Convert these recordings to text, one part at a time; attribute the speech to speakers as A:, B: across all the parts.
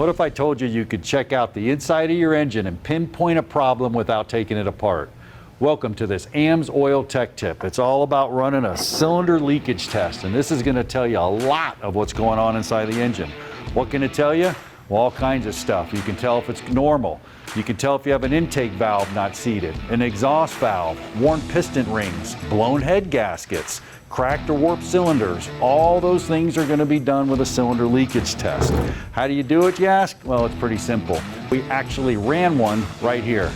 A: What if I told you you could check out the inside of your engine and pinpoint a problem without taking it apart? Welcome to this AMS Oil Tech Tip. It's all about running a cylinder leakage test, and this is going to tell you a lot of what's going on inside the engine. What can it tell you? Well, all kinds of stuff. You can tell if it's normal. You can tell if you have an intake valve not seated, an exhaust valve, worn piston rings, blown head gaskets, cracked or warped cylinders. All those things are going to be done with a cylinder leakage test. How do you do it, you ask? Well, it's pretty simple. We actually ran one right here.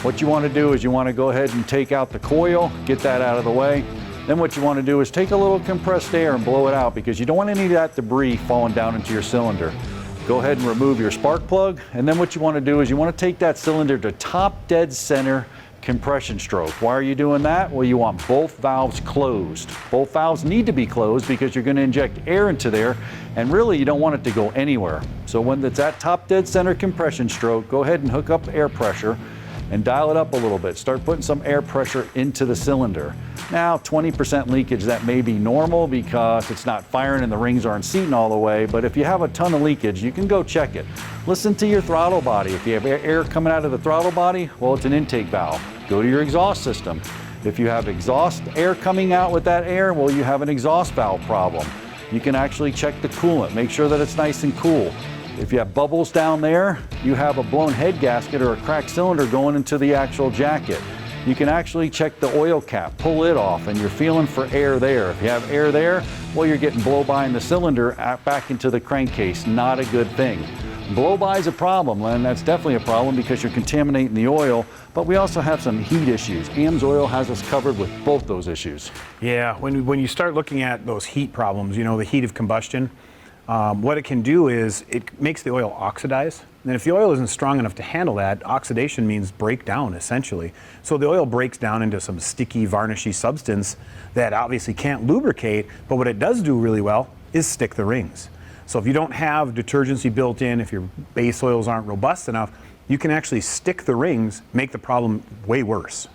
A: What you want to do is you want to go ahead and take out the coil, get that out of the way. Then what you want to do is take a little compressed air and blow it out, because you don't want any of that debris falling down into your cylinder. Go ahead and remove your spark plug, and then what you want to do is you want to take that cylinder to top dead center compression stroke. Why are you doing that? Well, you want both valves closed. Both valves need to be closed because you're going to inject air into there, and really you don't want it to go anywhere. So when it's at top dead center compression stroke, go ahead and hook up air pressure and dial it up a little bit. Start putting some air pressure into the cylinder. Now, 20% leakage, that may be normal because it's not firing and the rings aren't seating all the way, but if you have a ton of leakage, you can go check it. Listen to your throttle body. If you have air coming out of the throttle body, well, it's an intake valve. Go to your exhaust system. If you have exhaust air coming out with that air, well, you have an exhaust valve problem. You can actually check the coolant, make sure that it's nice and cool. If you have bubbles down there, you have a blown head gasket or a cracked cylinder going into the actual jacket. You can actually check the oil cap, pull it off, and you're feeling for air there. If you have air there, well, you're getting blow-by in the cylinder back into the crankcase. Not a good thing. Blow-by is a problem, and that's definitely a problem because you're contaminating the oil, but we also have some heat issues. AMS Oil has us covered with both those issues.
B: Yeah, when you start looking at those heat problems, you know, the heat of combustion, what it can do is it makes the oil oxidize. And if the oil isn't strong enough to handle that, oxidation means breakdown, essentially. So the oil breaks down into some sticky, varnishy substance that obviously can't lubricate, but what it does do really well is stick the rings. So if you don't have detergency built in, if your base oils aren't robust enough, you can actually stick the rings, make the problem way worse.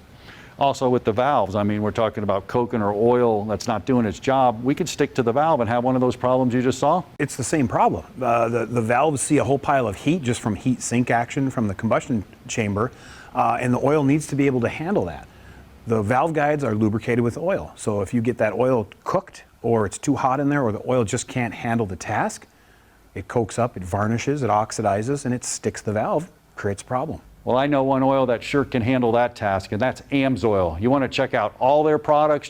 A: Also with the valves, I mean, we're talking about coking or oil that's not doing its job. We could stick to the valve and have one of those problems you just saw.
B: It's the same problem. The valves see a whole pile of heat just from heat sink action from the combustion chamber, and the oil needs to be able to handle that. The valve guides are lubricated with oil. So if you get that oil cooked, or it's too hot in there, or the oil just can't handle the task, it cokes up, it varnishes, it oxidizes, and it sticks the valve, creates a problem.
A: Well, I know one oil that sure can handle that task, and that's AMS Oil. You want to check out all their products,